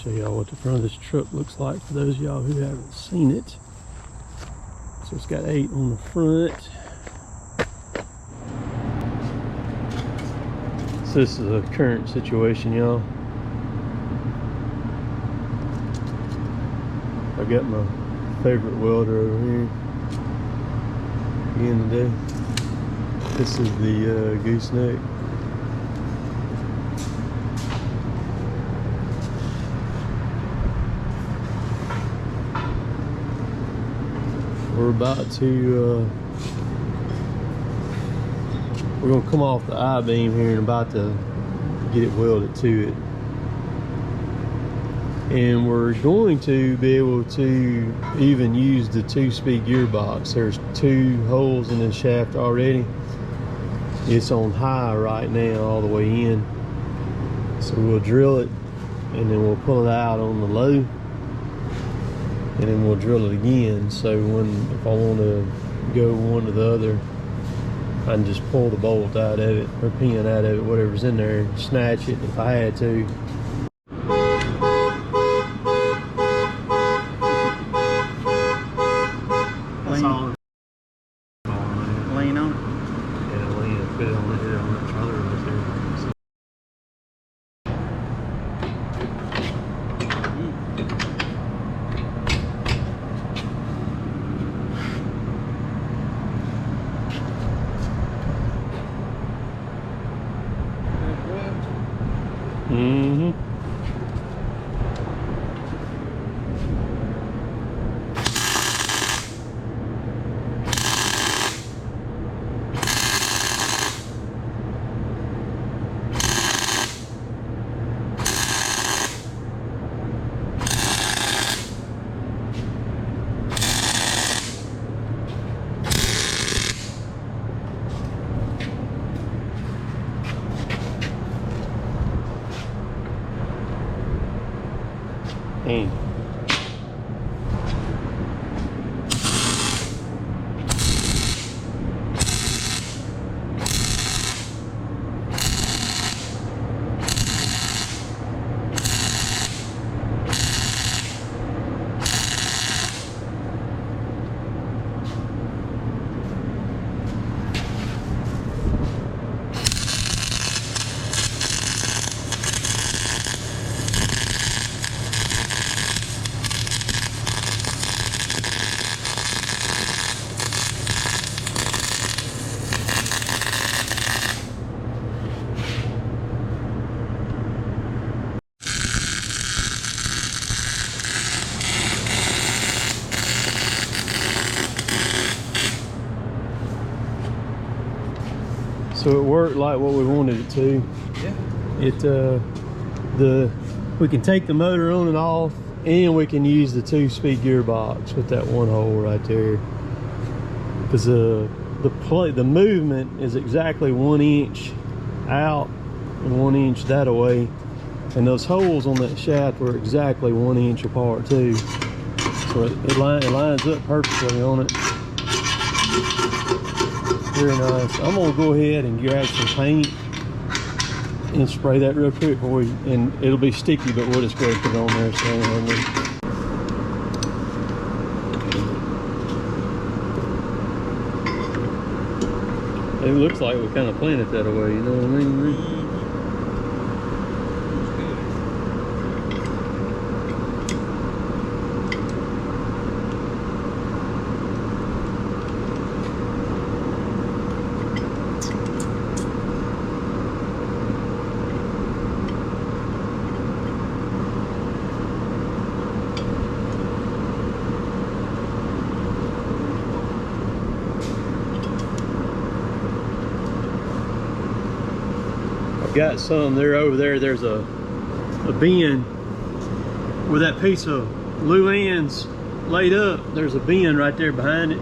Show y'all what the front of this truck looks like for those of y'all who haven't seen it. So it's got 8 on the front. So this is a current situation, y'all. I got my favorite welder over here again today. This is the Gooseneck. We're about to we're gonna come off the I-beam here and about to get it welded to it. And we're going to be able to even use the 2-speed gearbox. There's 2 holes in the shaft already. It's on high right now all the way in. So we'll drill it and then we'll pull it out on the low. And then we'll drill it again. So if I want to go one to the other, I can just pull the bolt out of it or pin out of it, whatever's in there, and snatch it if I had to. Lean on it. Yeah, lean it, put it on the head on that trailer right there. Mm-hmm. Dang. So it worked like what we wanted it to. Yeah. We can take the motor on and off, and we can use the 2-speed gearbox with that 1 hole right there. Because the movement is exactly 1 inch out and 1 inch that away, and those holes on that shaft were exactly 1 inch apart too. So it lines up perfectly on it. Very nice. I'm gonna go ahead and grab some paint and spray that real quick for you, and it'll be sticky, but we'll just go ahead and put it on there. So it looks like we kind of planned it that way, you know what I mean? Got some there over there. There's a bin where that piece of glue ends laid up. There's a bin right there behind it.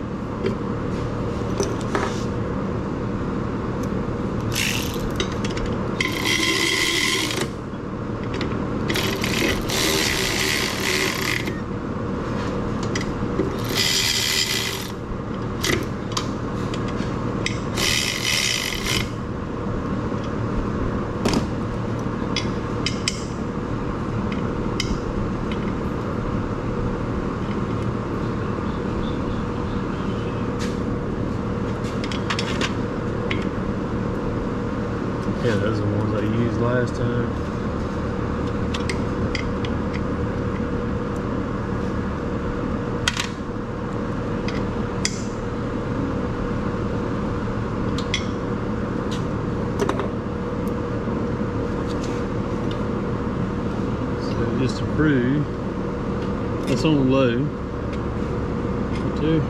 Yeah, those are the ones I used last time. So just to prove, that's on low. Right there.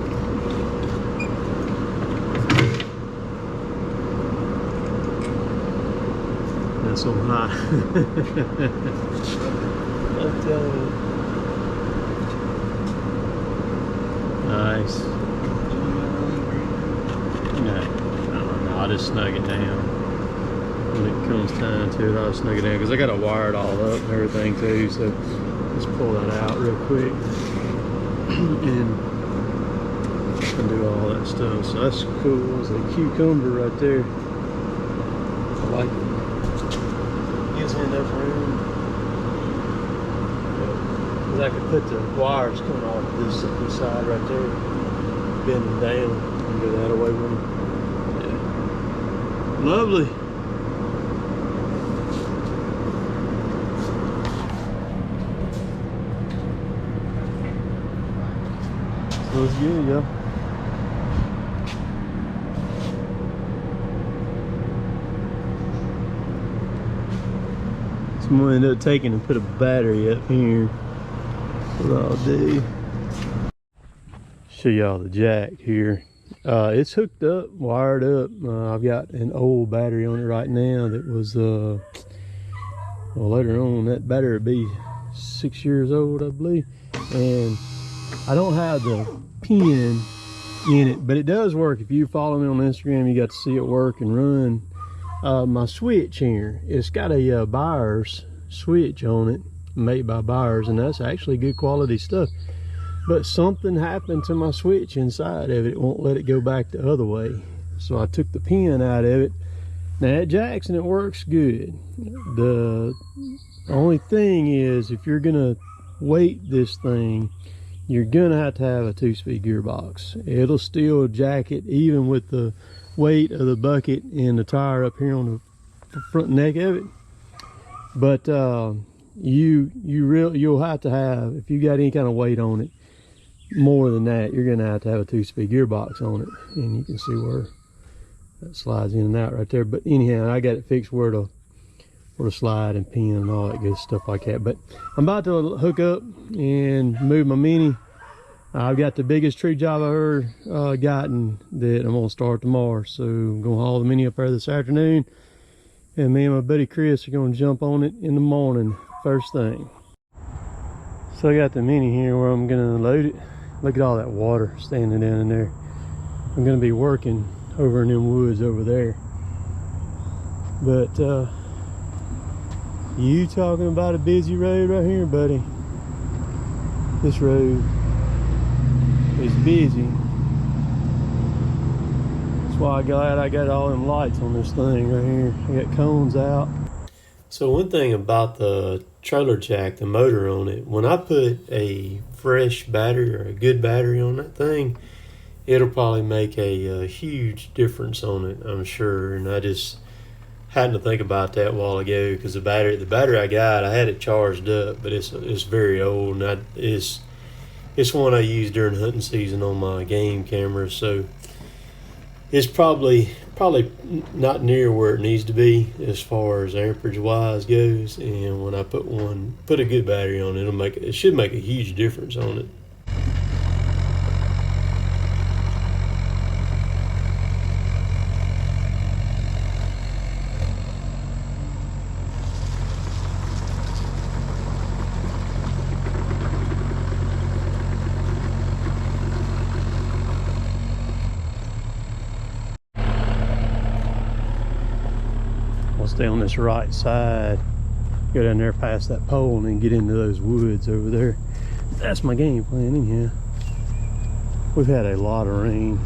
That's on high. I'm telling you. Nice. No, I just snug it down. When it comes time to it, I'll snug it down because I got to wire it all up and everything too. So just pull that out real quick and do all that stuff. So that's cool. It's a cucumber right there. I like it. Gives me enough room. Because I could put the wires coming off this side right there, bend them down, and get that away from them. Yeah. Lovely. So it's good, yeah. So I'm gonna end up taking and put a battery up here. What I'll do. Show y'all the jack here. It's hooked up, wired up. I've got an old battery on it right now that was well, later on that battery will be 6 years old, I believe. And I don't have the pin in it, but it does work. If you follow me on Instagram, you got to see it work and run. My switch here, it's got a Byers switch on it, made by Byers, and that's actually good quality stuff. But something happened to my switch inside of it. It won't let it go back the other way. So I took the pin out of it. Now it jacks and it works good. The only thing is, if you're gonna weight this thing, you're gonna have to have a 2-speed gearbox. It'll still jack it even with the weight of the bucket and the tire up here on the front neck of it. But you'll have to have, if you got any kind of weight on it more than that, you're gonna have to have a 2-speed gearbox on it. And you can see where that slides in and out right there. But anyhow, I got it fixed where to slide and pin and all that good stuff like that. But I'm about to hook up and move my Mini. I've got the biggest tree job I've ever gotten that I'm gonna start tomorrow. So I'm gonna haul the Mini up there this afternoon, and me and my buddy Chris are gonna jump on it in the morning first thing. So I got the Mini here where I'm gonna load it. Look at all that water standing down in there. I'm gonna be working over in them woods over there. But you talking about a busy road right here, buddy. This road is busy. That's why I'm glad I got all them lights on this thing right here. I got cones out. So one thing about the trailer jack, the motor on it, when I put a fresh battery or a good battery on that thing, it'll probably make a huge difference on it, I'm sure. And I just had to think about that a while ago, because the battery I got, I had it charged up, but it's very old, and it's one I use during hunting season on my game camera, so it's probably not near where it needs to be as far as amperage wise goes. And when I put a good battery on it, it should make a huge difference on it. Stay on this right side, go down there past that pole, and then get into those woods over there. That's my game plan anyhow. We've had a lot of rain.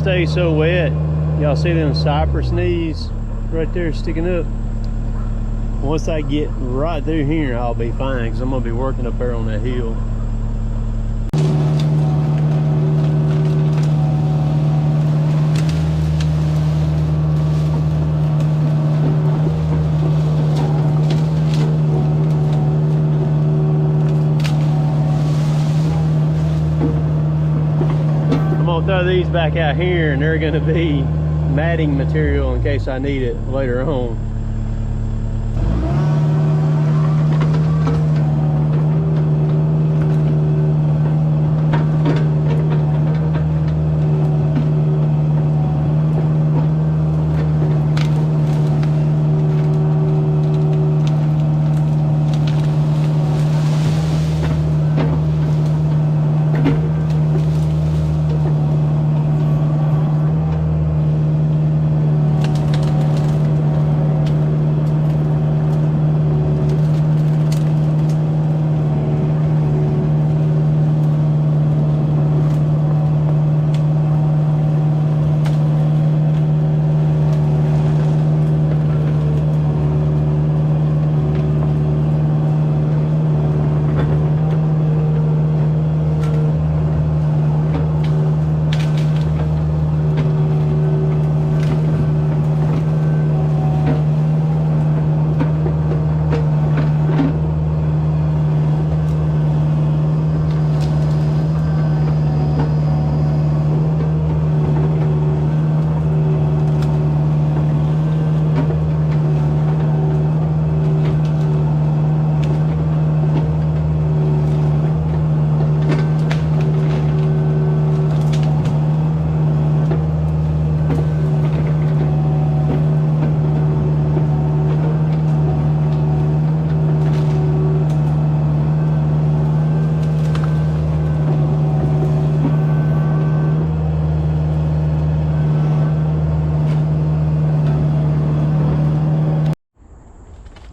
stay so wet. Y'all see them cypress knees right there sticking up? Once I get right through here, I'll be fine, because I'm going to be working up there on that hill. I'm going to throw these back out here, and they're going to be matting material in case I need it later on.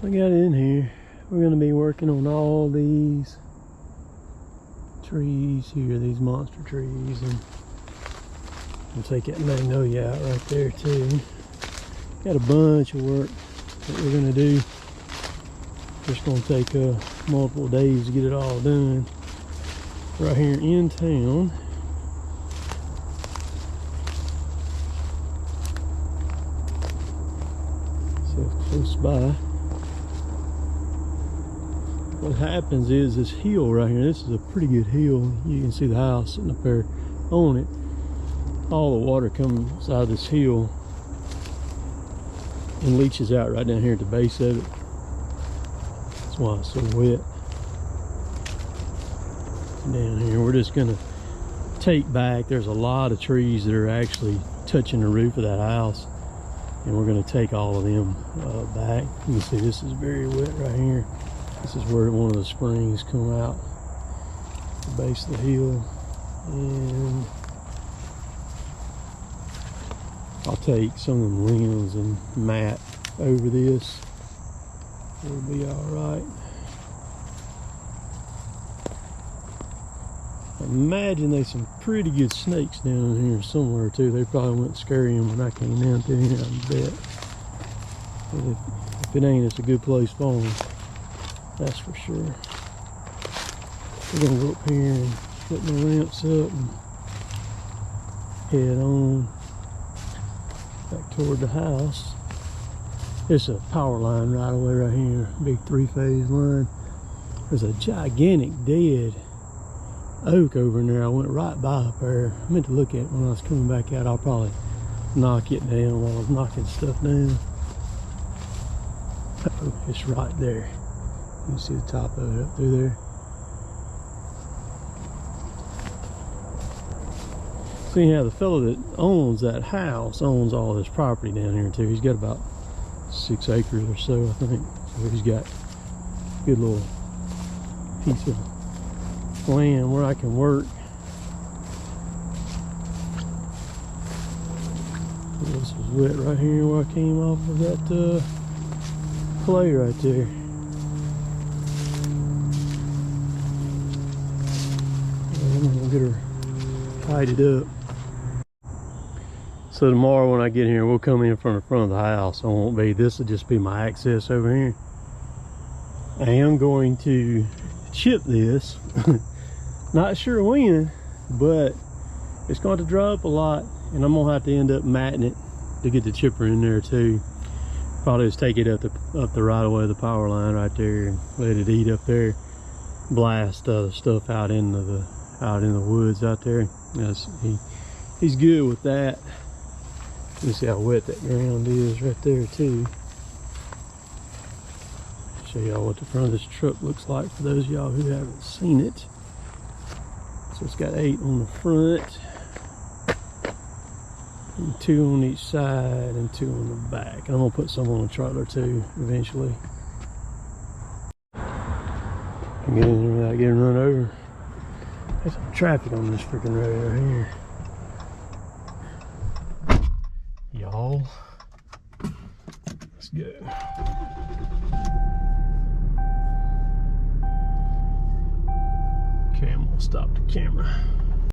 I got in here. We're going to be working on all these trees here, these monster trees, and we'll take that magnolia out right there too. Got a bunch of work that we're going to do. It's going to take multiple days to get it all done. Right here in town. So close by. What happens is this hill right here, this is a pretty good hill. You can see the house sitting up there on it. All the water comes out of this hill and leaches out right down here at the base of it. That's why it's so wet down here. We're just gonna take back, there's a lot of trees that are actually touching the roof of that house, and we're gonna take all of them back. You can see this is very wet right here. This is where one of the springs come out, the base of the hill. And I'll take some of them limbs and mat over this. It'll be all right. I imagine there's some pretty good snakes down here somewhere too. They probably went scary them when I came down through here, I bet. But if it ain't, it's a good place for them. That's for sure. We're gonna go up here and put my ramps up and head on back toward the house. There's a power line right away right here, big 3-phase line. There's a gigantic dead oak over in there. I went right by up there. I meant to look at it when I was coming back out. I'll probably knock it down while I was knocking stuff down. Uh-oh, it's right there. You can see the top of it up through there. So anyhow, the fellow that owns that house owns all this property down here too. He's got about 6 acres or so, I think. So he's got a good little piece of land where I can work. This was wet right here where I came off of that clay right there. I'm gonna get her tied it up. So tomorrow when I get here, we'll come in from the front of the house. I won't be, this will just be my access over here. I am going to chip this. Not sure when, but it's going to drop a lot, and I'm gonna have to end up matting it to get the chipper in there too. Probably just take it up the right of way of the power line right there and let it eat up there. Blast the stuff out in the woods out there. Yes, he's good with that. You see how wet that ground is right there too. Show y'all what the front of this truck looks like for those of y'all who haven't seen it. So it's got 8 on the front, and 2 on each side, and 2 on the back. And I'm gonna put some on the trailer too eventually. Get in there without getting run over. There's some traffic on this freaking road right here. Y'all, let's go. Okay, I'm gonna stop the camera.